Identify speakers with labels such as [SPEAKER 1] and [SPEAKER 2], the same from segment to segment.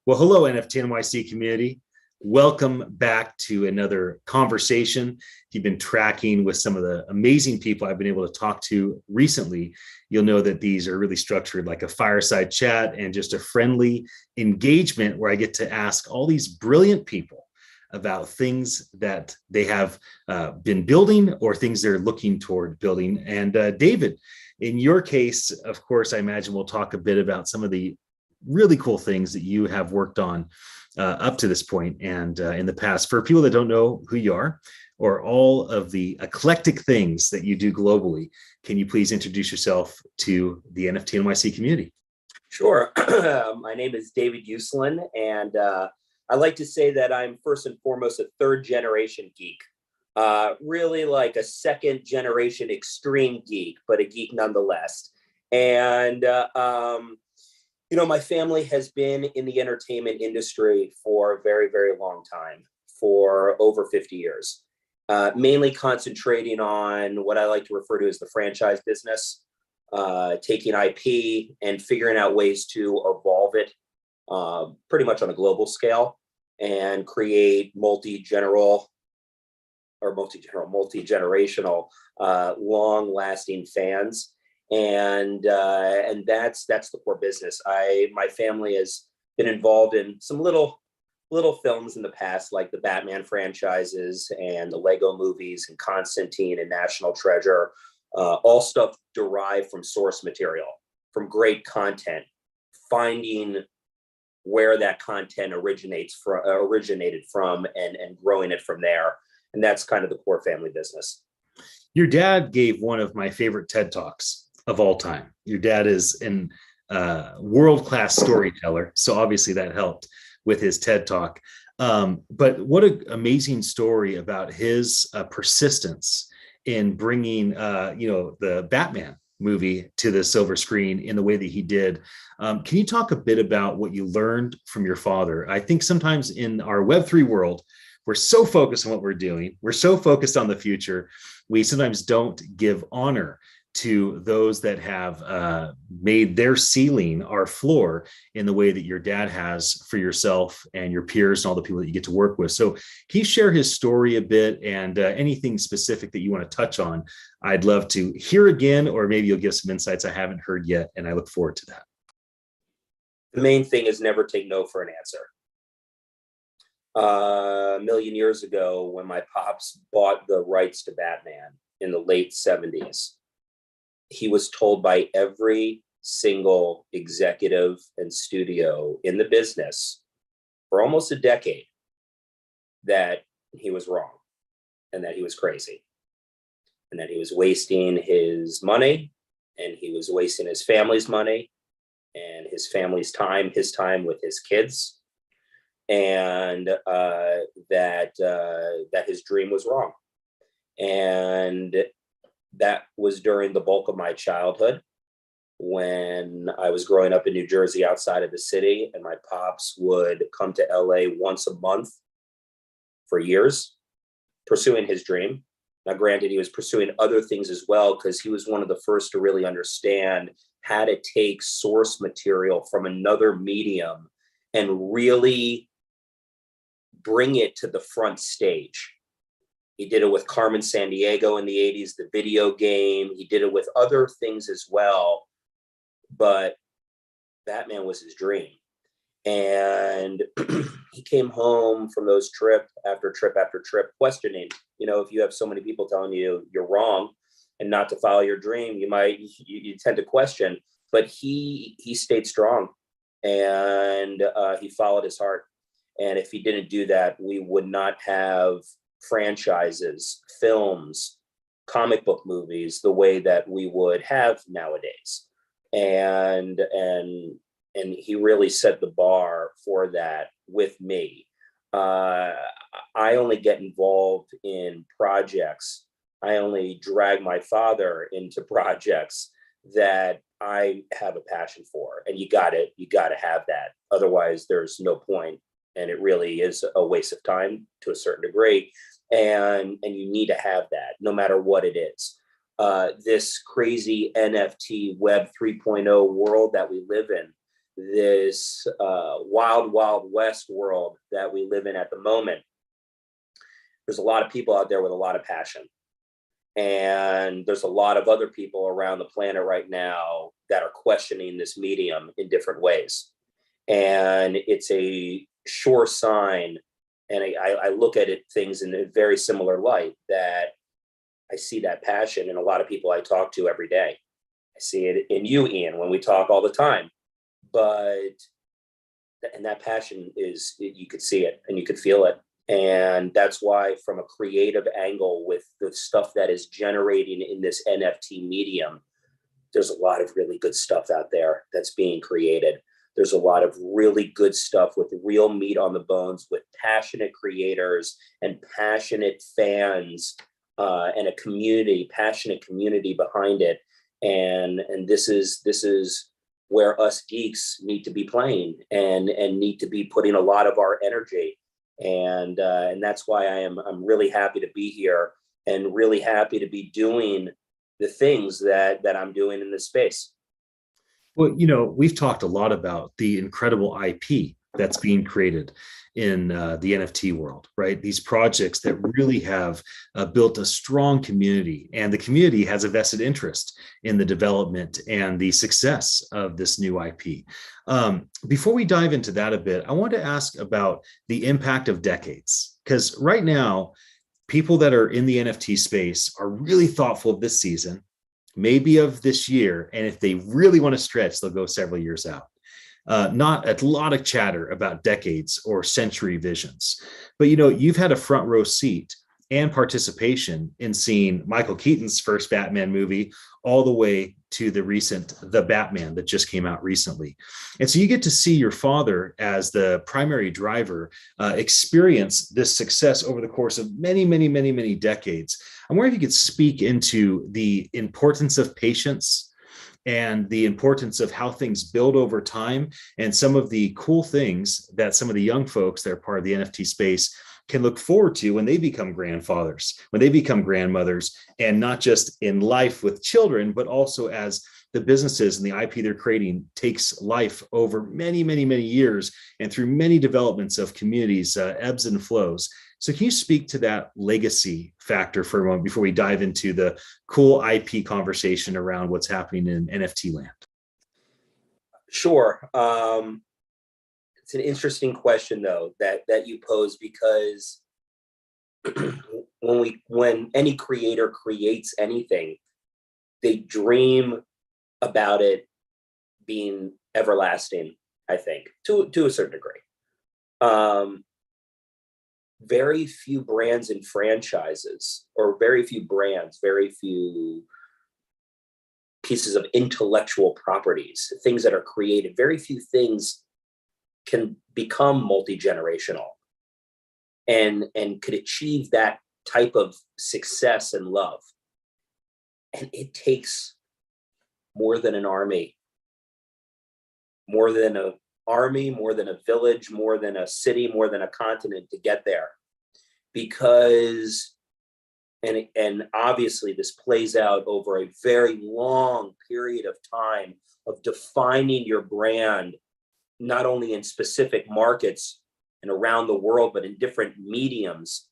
[SPEAKER 1] Well, hello, NFT.NYC community. Welcome back to another conversation. If you've been tracking with some of the amazing people I've been able to talk to recently, you'll know that these are really structured like a fireside chat and just a friendly engagement where I get to ask all these brilliant people about things that they have been building or things they're looking toward building. And David, in your case, of course, I imagine we'll talk a bit about some of the really cool things that you have worked on up to this point and in the past. For people that don't know who you are or all of the eclectic things that you do globally, can you please introduce yourself to the NFT.NYC community?
[SPEAKER 2] Sure. My name is David Uslan, and I like to say that I'm first and foremost a third generation geek. Really like a second generation extreme geek, but a geek nonetheless. And my family has been in the entertainment industry for a very, very long time, for over 50 years, mainly concentrating on what I like to refer to as the franchise business, taking IP and figuring out ways to evolve it pretty much on a global scale and create multi-generational, long-lasting fans. And that's the core business. My family has been involved in some little films in the past, like the Batman franchises and the Lego movies and Constantine and National Treasure, all stuff derived from source material, from great content, finding where that content originated from and growing it from there. And that's kind of the core family business.
[SPEAKER 1] Your dad gave one of my favorite TED Talks of all time. Your dad is an world-class storyteller, so obviously that helped with his TED Talk. But what an amazing story about his persistence in bringing, the Batman movie to the silver screen in the way that he did. Can you talk a bit about what you learned from your father? I think sometimes in our Web3 world, we're so focused on what we're doing. We're so focused on the future. We sometimes don't give honor to those that have made their ceiling our floor in the way that your dad has for yourself and your peers and all the people that you get to work with. So can you share his story a bit and anything specific that you want to touch on? I'd love to hear again, or maybe you'll give some insights I haven't heard yet, and I look forward to that.
[SPEAKER 2] The main thing is never take no for an answer. A million years ago, when my pops bought the rights to Batman in the late 70s, he was told by every single executive and studio in the business for almost a decade that he was wrong and that he was crazy and that he was wasting his money and he was wasting his family's money and his family's time, his time with his kids, and that his dream was wrong. And that was during the bulk of my childhood when I was growing up in New Jersey outside of the city, and my pops would come to LA once a month for years, pursuing his dream. Now, granted, he was pursuing other things as well, because he was one of the first to really understand how to take source material from another medium and really bring it to the front stage. He did it with Carmen Sandiego in the 80s, the video game. He did it with other things as well. But Batman was his dream. And he came home from those trip after trip after trip questioning, if you have so many people telling you you're wrong and not to follow your dream, you tend to question. But he stayed strong and he followed his heart. And if he didn't do that, we would not have franchises, films, comic book movies the way that we would have nowadays. And he really set the bar for that with me. I only get involved in projects. I only drag my father into projects that I have a passion for. And you got to have that. Otherwise, there's no point. And it really is a waste of time to a certain degree. And you need to have that no matter what it is. This crazy NFT Web 3.0 world that we live in, this wild, wild west world that we live in at the moment, there's a lot of people out there with a lot of passion. And there's a lot of other people around the planet right now that are questioning this medium in different ways. And it's a sure sign. And I look at it, things in a very similar light, that I see that passion in a lot of people I talk to every day. I see it in you, Ian, when we talk all the time. And that passion is, you could see it and you could feel it. And that's why, from a creative angle, with the stuff that is generating in this NFT medium, there's a lot of really good stuff out there that's being created. There's a lot of really good stuff with real meat on the bones, with passionate creators and passionate fans, and a community, passionate community behind it. And this is where us geeks need to be playing and need to be putting a lot of our energy. And that's why I'm really happy to be here, and really happy to be doing the things that I'm doing in this space.
[SPEAKER 1] Well, we've talked a lot about the incredible IP that's being created in the NFT world, right? These projects that really have built a strong community, and the community has a vested interest in the development and the success of this new IP. Before we dive into that a bit, I want to ask about the impact of decades, because right now, people that are in the NFT space are really thoughtful of this season, maybe of this year, and if they really want to stretch, they'll go several years out. Not a lot of chatter about decades or century visions, but you've had a front row seat and participation in seeing Michael Keaton's first Batman movie all the way to the recent The Batman that just came out recently. And so you get to see your father, as the primary driver, experience this success over the course of many, many, many, many decades. I'm wondering if you could speak into the importance of patience and the importance of how things build over time, and some of the cool things that some of the young folks that are part of the NFT space can look forward to when they become grandfathers, when they become grandmothers, and not just in life with children, but also as the businesses and the IP they're creating takes life over many, many, many years, and through many developments of communities, ebbs and flows. So can you speak to that legacy factor for a moment before we dive into the cool IP conversation around what's happening in NFT land?
[SPEAKER 2] Sure. It's an interesting question, though, that you pose, because when any creator creates anything, they dream about it being everlasting, I think, to a certain degree. Very few brands and franchises, or very few brands, very few pieces of intellectual properties, things that are created, very few things can become multi-generational and could achieve that type of success and love. And it takes more than an army, more than a village, more than a city, more than a continent to get there. Because, and obviously this plays out over a very long period of time of defining your brand, not only in specific markets and around the world, but in different mediums.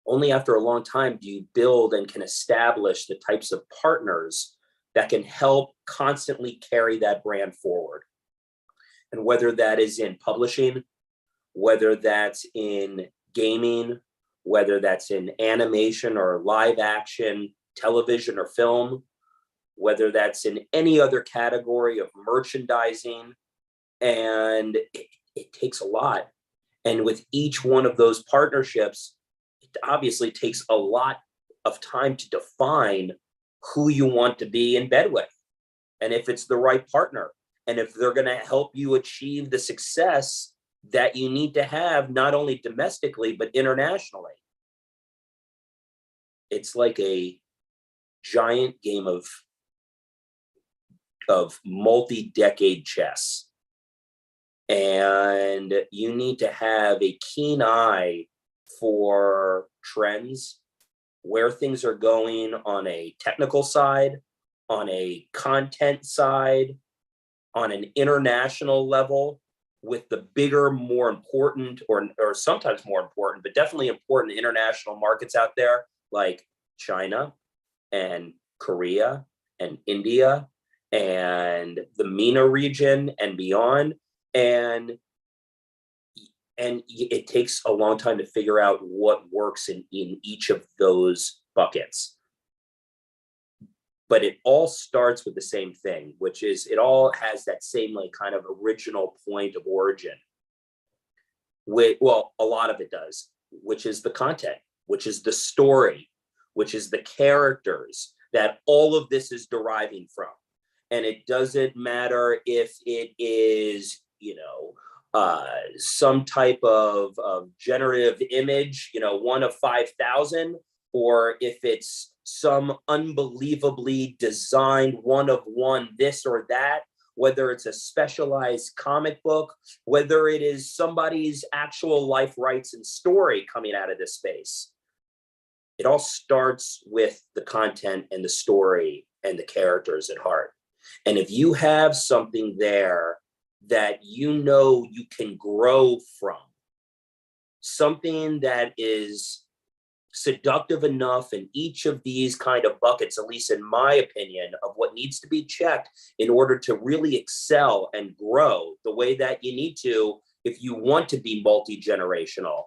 [SPEAKER 2] Only after a long time do you build and can establish the types of partners that can help constantly carry that brand forward. And whether that is in publishing, whether that's in gaming, whether that's in animation or live action, television or film, whether that's in any other category of merchandising, and it takes a lot. And with each one of those partnerships, it obviously takes a lot of time to define who you want to be in bed with, and if it's the right partner, and if they're going to help you achieve the success that you need to have, not only domestically, but internationally. It's like a giant game of multi-decade chess. And you need to have a keen eye for trends, where things are going on a technical side, on a content side, on an international level, with the bigger, more important, or sometimes more important, but definitely important international markets out there, like China and Korea and India and the MENA region and beyond. And it takes a long time to figure out what works in each of those buckets. But it all starts with the same thing, which is it all has that same like kind of original point of origin. Well, a lot of it does, which is the content, which is the story, which is the characters that all of this is deriving from. And it doesn't matter if it is, some type of generative image, one of 5,000, or if it's some unbelievably designed one of one, this or that, whether it's a specialized comic book, whether it is somebody's actual life rights and story coming out of this space. It all starts with the content and the story and the characters at heart. And if you have something there that you can grow from, something that is seductive enough in each of these kind of buckets, at least in my opinion, of what needs to be checked in order to really excel and grow the way that you need to, if you want to be multi-generational,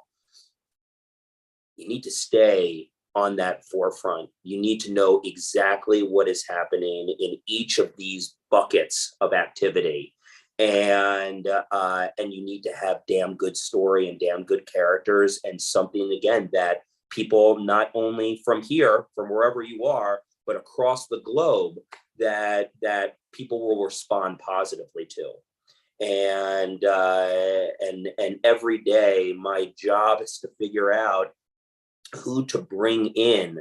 [SPEAKER 2] you need to stay on that forefront. You need to know exactly what is happening in each of these buckets of activity. And you need to have damn good story and damn good characters, and something, again, that people not only from here, from wherever you are, but across the globe, that people will respond positively to. And every day, my job is to figure out who to bring in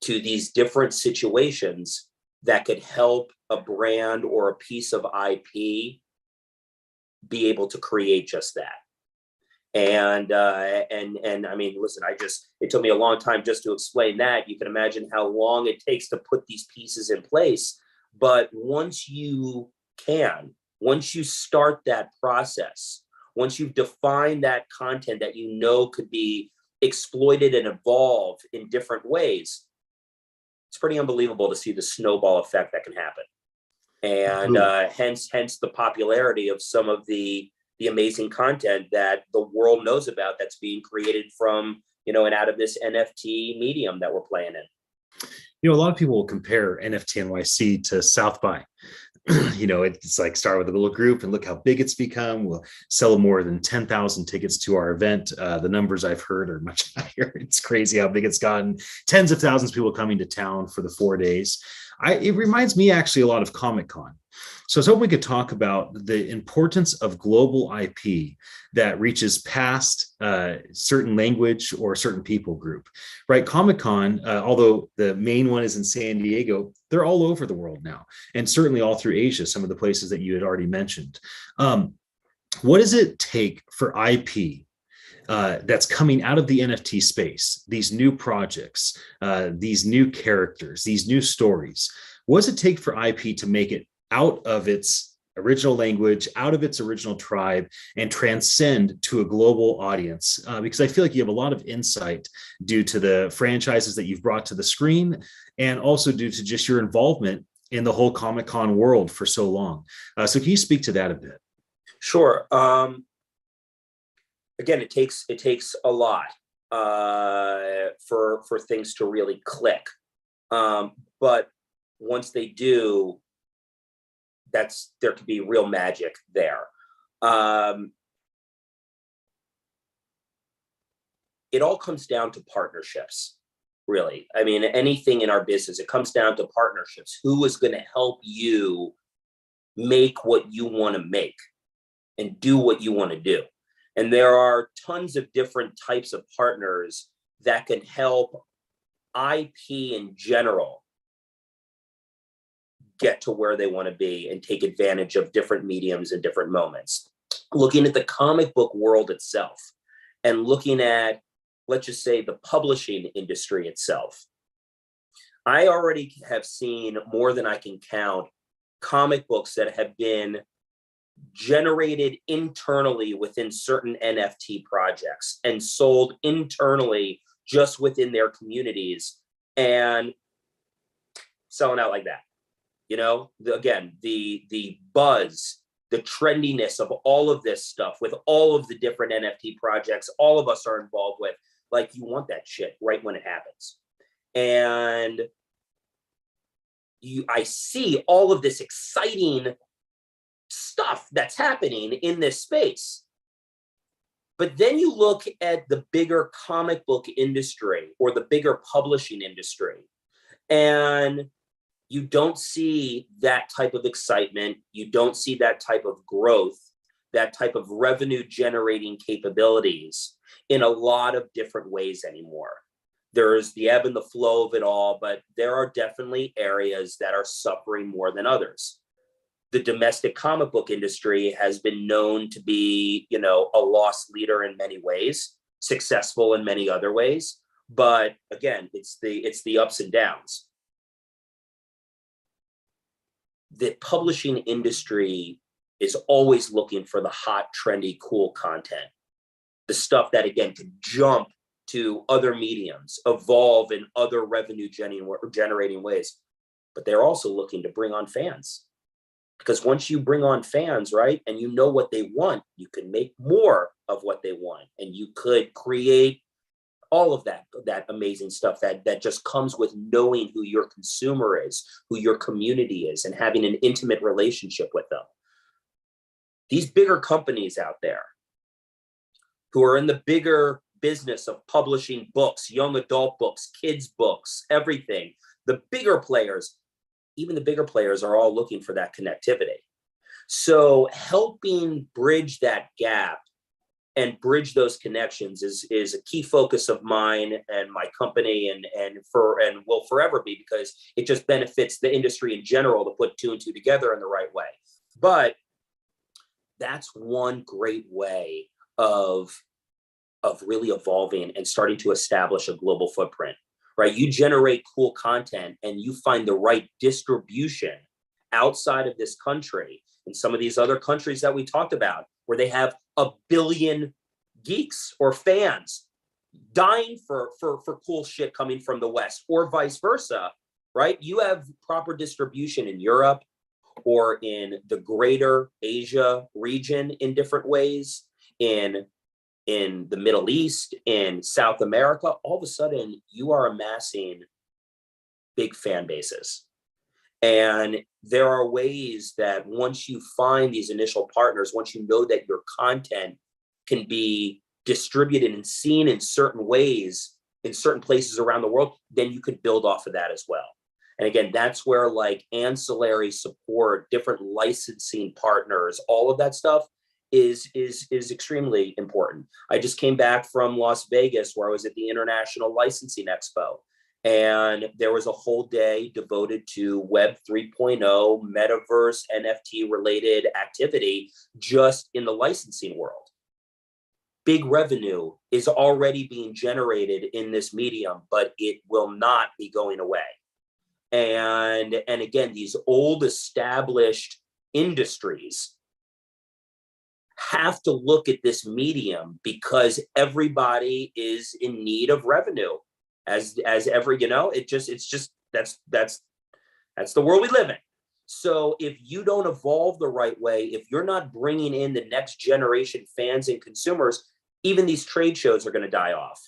[SPEAKER 2] to these different situations that could help a brand or a piece of IP be able to create just that. And I mean, listen, it took me a long time just to explain that. You can imagine how long it takes to put these pieces in place. But once you start that process, once you've defined that content that could be exploited and evolve in different ways, it's pretty unbelievable to see the snowball effect that can happen. And hence the popularity of some of the amazing content that the world knows about that's being created from, and out of this NFT medium that we're playing in.
[SPEAKER 1] A lot of people will compare NFT.NYC to South by. It's like start with a little group and look how big it's become. We'll sell more than 10,000 tickets to our event. The numbers I've heard are much higher. It's crazy how big it's gotten. Tens of thousands of people coming to town for the 4 days. It reminds me actually a lot of Comic-Con. So I was hoping we could talk about the importance of global IP that reaches past certain language or certain people group, right? Comic-Con, although the main one is in San Diego, they're all over the world now, and certainly all through Asia, some of the places that you had already mentioned. What does it take for IP that's coming out of the NFT space, these new projects, these new characters, these new stories? What does it take for IP to make it out of its original language, out of its original tribe, and transcend to a global audience? Because I feel like you have a lot of insight due to the franchises that you've brought to the screen, and also due to just your involvement in the whole Comic-Con world for so long. So can you speak to that a bit?
[SPEAKER 2] Sure. Again, it takes a lot for things to really click. But once they do, there could be real magic there. It all comes down to partnerships, really. I mean, anything in our business, it comes down to partnerships. Who is going to help you make what you want to make and do what you want to do? And there are tons of different types of partners that can help IP in general get to where they want to be and take advantage of different mediums and different moments. Looking at the comic book world itself and looking at, let's just say, the publishing industry itself, I already have seen more than I can count comic books that have been generated internally within certain NFT projects and sold internally just within their communities and selling out like that. You know, again, the buzz, the trendiness of all of this stuff with all of the different NFT projects all of us are involved with, like, you want that shit right when it happens. And I see all of this exciting stuff that's happening in this space. But then you look at the bigger comic book industry or the bigger publishing industry, and you don't see that type of excitement. You don't see that type of growth, that type of revenue generating capabilities in a lot of different ways anymore. There's the ebb and the flow of it all, but there are definitely areas that are suffering more than others. The domestic comic book industry has been known to be, you know, a lost leader in many ways, successful in many other ways. But again, it's the ups and downs. The publishing industry is always looking for the hot, trendy, cool content. The stuff that, again, can jump to other mediums, evolve in other revenue generating ways. But they're also looking to bring on fans. Because once you bring on fans, right, and you know what they want, you can make more of what they want. And you could create all of that amazing stuff that just comes with knowing who your consumer is, who your community is, and having an intimate relationship with them. These bigger companies out there who are in the bigger business of publishing books, young adult books, kids books, everything, the bigger players, even the bigger players are all looking for that connectivity. So helping bridge that gap and bridge those connections is a key focus of mine and my company, and will forever be, because it just benefits the industry in general to put two and two together in the right way. But that's one great way of really evolving and starting to establish a global footprint. Right? You generate cool content and you find the right distribution outside of this country and some of these other countries that we talked about, where they have a billion geeks or fans dying for cool shit coming from the West, or vice versa, right? You have proper distribution in Europe or in the greater Asia region in different ways, in the Middle East, in South America. All of a sudden you are amassing big fan bases. And there are ways that once you find these initial partners, once you know that your content can be distributed and seen in certain ways, in certain places around the world, then you could build off of that as well. And again, that's where like ancillary support, different licensing partners, all of that stuff is extremely important. I just came back from Las Vegas, where I was at the International Licensing Expo. And there was a whole day devoted to Web 3.0, metaverse, NFT related activity just in the licensing world. Big revenue is already being generated in this medium, but it will not be going away. And again, these old established industries have to look at this medium because everybody is in need of revenue. As ever, you know, that's the world we live in. So if you don't evolve the right way, if you're not bringing in the next generation fans and consumers, even these trade shows are going to die off.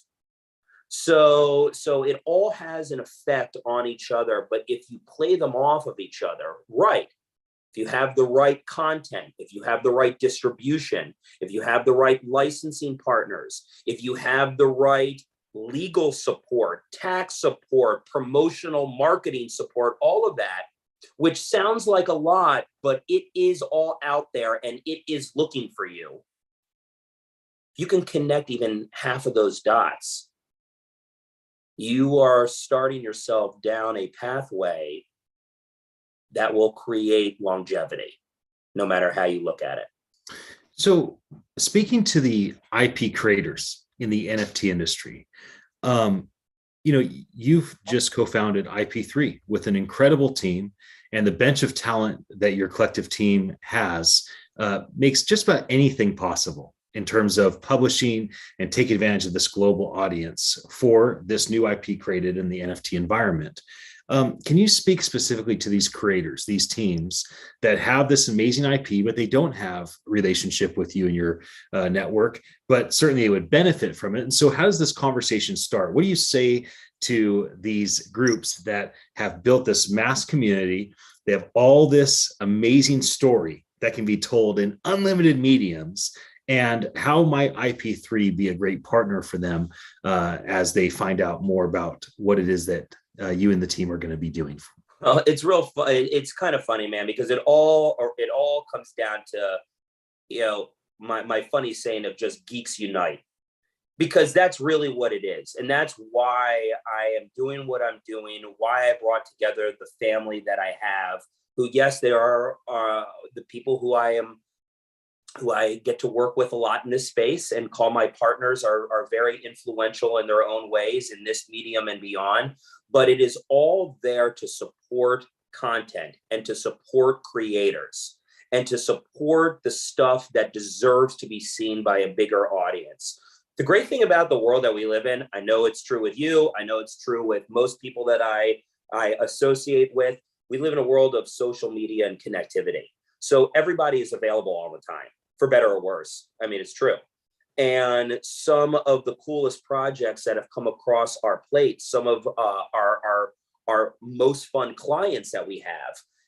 [SPEAKER 2] So it all has an effect on each other. But if you play them off of each other, right? If you have the right content, if you have the right distribution, if you have the right licensing partners, if you have the right legal support, tax support, promotional marketing support, all of that, which sounds like a lot, but it is all out there and it is looking for you. You can connect even half of those dots. You are starting yourself down a pathway that will create longevity, no matter how you look at it.
[SPEAKER 1] So speaking to the IP creators in the NFT industry, you know, you've just co-founded IP3 with an incredible team, and the bench of talent that your collective team has makes just about anything possible in terms of publishing and take advantage of this global audience for this new IP created in the NFT environment. Can you speak specifically to these creators, these teams that have this amazing IP, but they don't have a relationship with you and your network, but certainly they would benefit from it? And so how does this conversation start? What do you say to these groups that have built this mass community? They have all this amazing story that can be told in unlimited mediums. And how might IP3 be a great partner for them as they find out more about what it is that you and the team are going to be doing?
[SPEAKER 2] It's real fun. It's kind of funny, man, because it all comes down to, my funny saying of just geeks unite, because that's really what it is. And that's why I am doing what I'm doing, why I brought together the family that I have, who, yes, there are the people who I get to work with a lot in this space and call my partners are very influential in their own ways in this medium and beyond. But it is all there to support content and to support creators and to support the stuff that deserves to be seen by a bigger audience. The great thing about the world that we live in, I know it's true with you, I know it's true with most people that I associate with, we live in a world of social media and connectivity. So everybody is available all the time, for better or worse. I mean, it's true. And some of the coolest projects that have come across our plate, some of our most fun clients that we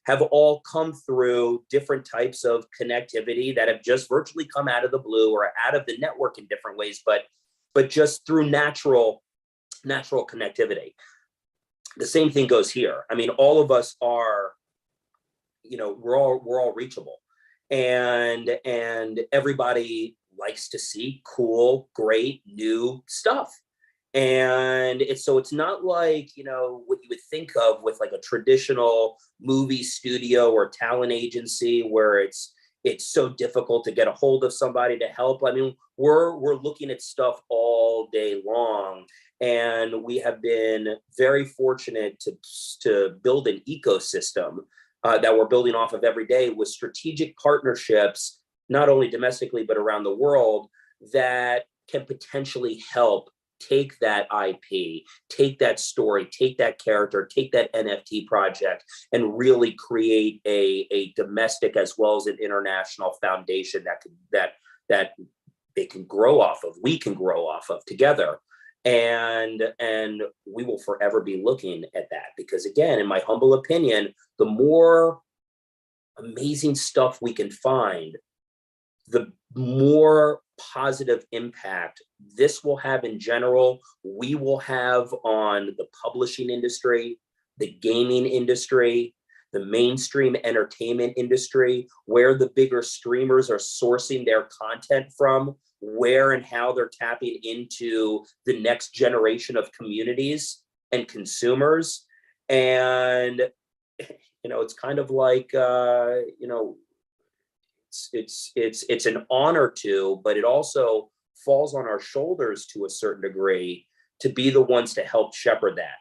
[SPEAKER 2] have all come through different types of connectivity that have just virtually come out of the blue or out of the network in different ways, but just through natural connectivity. The same thing goes here. I mean, all of us are, we're all reachable, and everybody likes to see cool, great, new stuff. And it's not like, what you would think of with like a traditional movie studio or talent agency where it's so difficult to get a hold of somebody to help. I mean, we're looking at stuff all day long, and we have been very fortunate to build an ecosystem that we're building off of every day with strategic partnerships, not only domestically, but around the world, that can potentially help take that IP, take that story, take that character, take that NFT project, and really create a domestic as well as an international foundation that they can grow off of, we can grow off of together. And we will forever be looking at that, because again, in my humble opinion, the more amazing stuff we can find, the more positive impact this will have in general, we will have on the publishing industry, the gaming industry, the mainstream entertainment industry, where the bigger streamers are sourcing their content from, where and how they're tapping into the next generation of communities and consumers. And, it's kind of like, it's an honor to, but it also falls on our shoulders to a certain degree to be the ones to help shepherd that.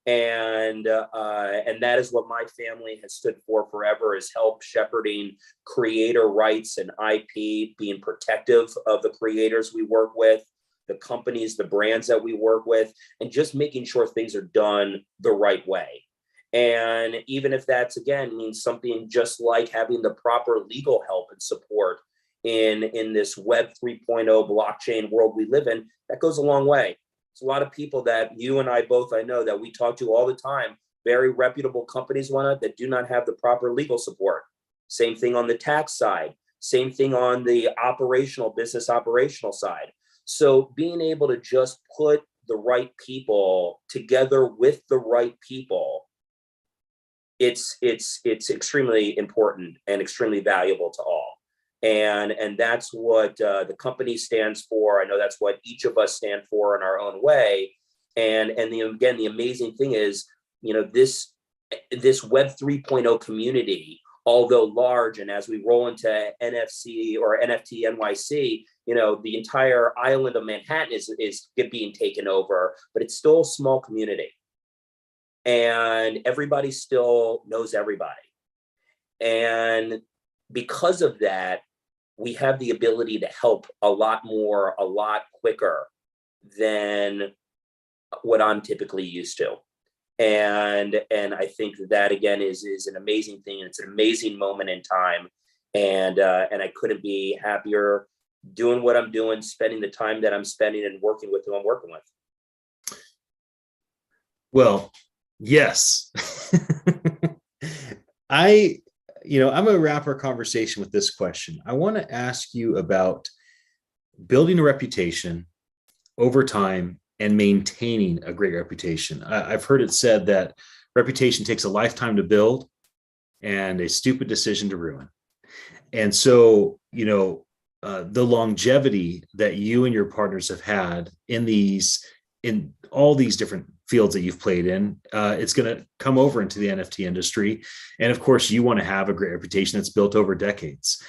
[SPEAKER 2] And that is what my family has stood for forever, is help shepherding creator rights and IP, being protective of the creators we work with, the companies, the brands that we work with, and just making sure things are done the right way. And even if that's, again, means something just like having the proper legal help and support in this Web 3.0 blockchain world we live in, that goes a long way. It's a lot of people that you and I both, I know, that we talk to all the time, very reputable companies that do not have the proper legal support. Same thing on the tax side, same thing on the business operational side. So being able to just put the right people together with the right people, it's extremely important and extremely valuable to all. And that's what the company stands for. I know that's what each of us stand for in our own way. And again, the amazing thing is, this Web 3.0 community, although large, and as we roll into NFC or NFT.NYC, the entire island of Manhattan is being taken over, but it's still a small community. And everybody still knows everybody. And because of that, we have the ability to help a lot more, a lot quicker than what I'm typically used to. And I think that again is an amazing thing. It's an amazing moment in time. And I couldn't be happier doing what I'm doing, spending the time that I'm spending, and working with who I'm working with.
[SPEAKER 1] Well, yes. I'm going to wrap our conversation with this question. I want to ask you about building a reputation over time and maintaining a great reputation. I've heard it said that reputation takes a lifetime to build and a stupid decision to ruin. And so, the longevity that you and your partners have had in all these different fields that you've played in, it's going to come over into the NFT industry. And of course, you want to have a great reputation that's built over decades.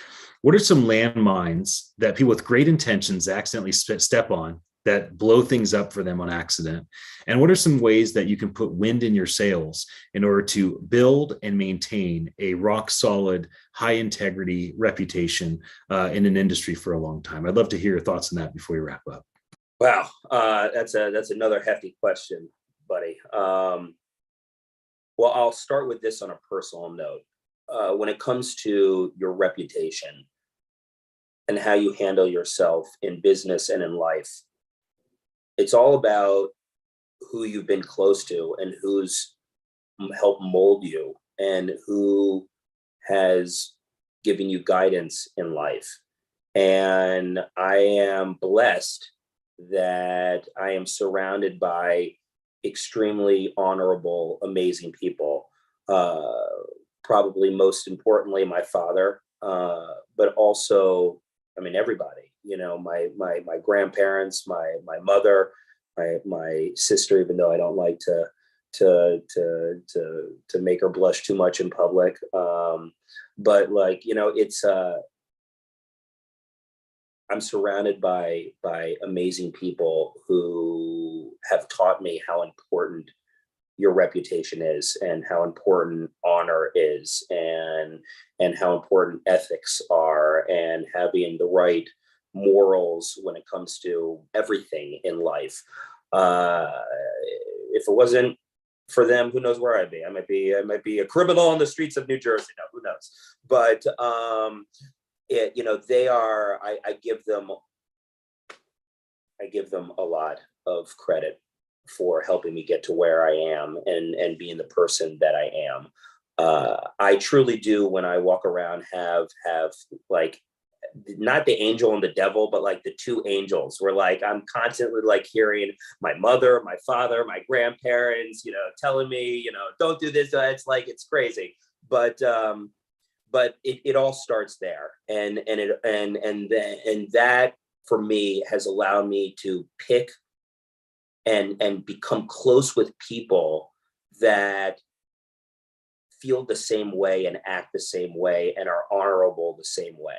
[SPEAKER 1] What are some landmines that people with great intentions accidentally step on that blow things up for them on accident? And what are some ways that you can put wind in your sails in order to build and maintain a rock solid, high integrity reputation in an industry for a long time? I'd love to hear your thoughts on that before we wrap up.
[SPEAKER 2] Wow, that's another hefty question, buddy. Well, I'll start with this on a personal note. When it comes to your reputation and how you handle yourself in business and in life, it's all about who you've been close to and who's helped mold you and who has given you guidance in life. And I am blessed that I am surrounded by extremely honorable, amazing people. Probably most importantly, my father, but also, everybody. My grandparents, my mother, my sister. Even though I don't like to make her blush too much in public, but it's. I'm surrounded by amazing people who have taught me how important your reputation is, and how important honor is, and how important ethics are, and having the right morals when it comes to everything in life. If it wasn't for them, who knows where I'd be? I might be a criminal on the streets of New Jersey. No, who knows? But they are. I give them a lot of credit for helping me get to where I am and being the person that I am. I truly do, when I walk around, have like, not the angel and the devil, but like the two angels, where like I'm constantly like hearing my mother, my father, my grandparents, telling me, don't do this. It's crazy. But it all starts there, and that for me has allowed me to pick and become close with people that feel the same way and act the same way and are honorable the same way.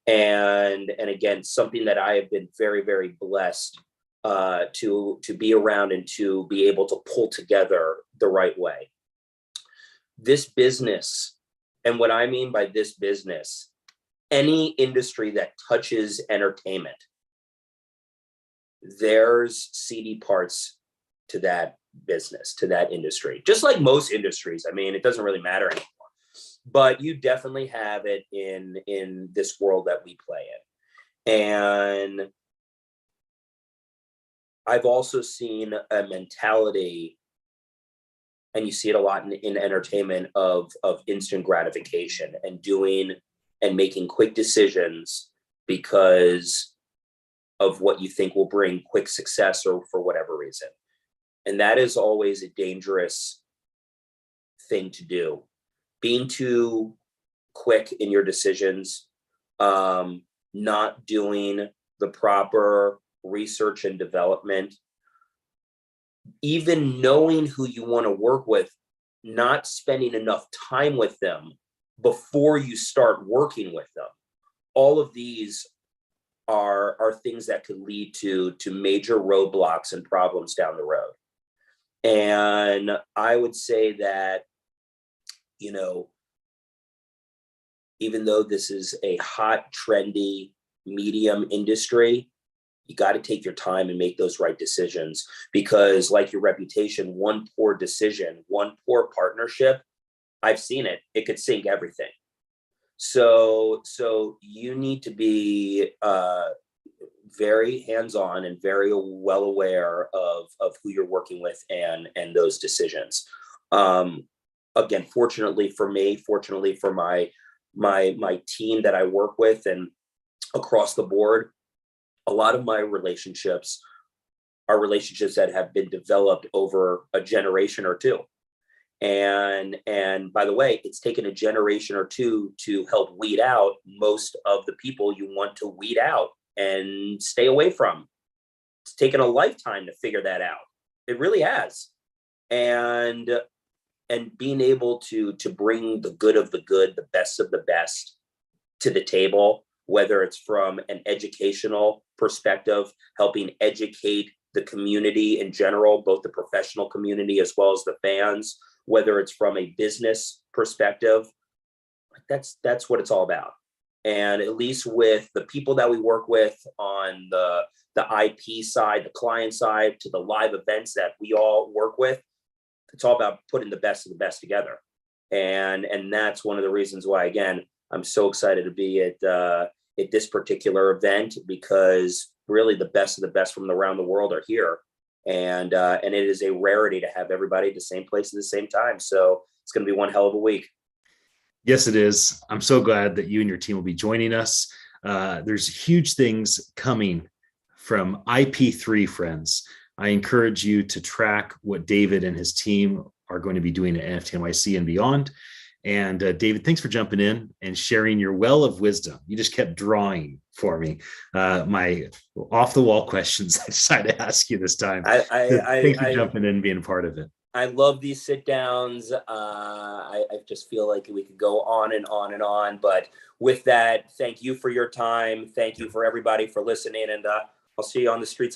[SPEAKER 2] And again, something that I have been very, very blessed to be around and to be able to pull together the right way. This business, and what I mean by this business, any industry that touches entertainment, there's seedy parts to that business, to that industry. Just like most industries, it doesn't really matter anymore. But you definitely have it in this world that we play in. And I've also seen a mentality, and you see it a lot in entertainment, of instant gratification and doing and making quick decisions because of what you think will bring quick success, or for whatever reason. And that is always a dangerous thing to do. Being too quick in your decisions, not doing the proper research and development, even knowing who you want to work with, not spending enough time with them before you start working with them. All of these are things that could lead to major roadblocks and problems down the road. And I would say that, even though this is a hot, trendy medium industry, you got to take your time and make those right decisions, because like your reputation, one poor decision, one poor partnership, I've seen it, it could sink everything. So you need to be very hands-on and very well aware of who you're working with and those decisions. Again, fortunately for me, fortunately for my team that I work with and across the board, a lot of my relationships are relationships that have been developed over a generation or two. And by the way, it's taken a generation or two to help weed out most of the people you want to weed out and stay away from. It's taken a lifetime to figure that out. It really has. And being able to bring the good of the good, the best of the best to the table, whether it's from an educational perspective, helping educate the community in general, both the professional community as well as the fans, whether it's from a business perspective, that's what it's all about. And at least with the people that we work with on the IP side, the client side, to the live events that we all work with, it's all about putting the best of the best together. And that's one of the reasons why, again, I'm so excited to be at this particular event, because really the best of the best from around the world are here. And it is a rarity to have everybody at the same place at the same time. So it's going to be one hell of a week.
[SPEAKER 1] Yes, it is. I'm so glad that you and your team will be joining us. There's huge things coming from IP3, friends. I encourage you to track what David and his team are going to be doing at NFT.NYC and beyond. And David, thanks for jumping in and sharing your well of wisdom. You just kept drawing for me my off the wall questions I decided to ask you this time. Thanks for jumping in and being a part of it.
[SPEAKER 2] I love these sit downs. I just feel like we could go on and on and on. But with that, thank you for your time. Thank you for everybody for listening. And I'll see you on the streets.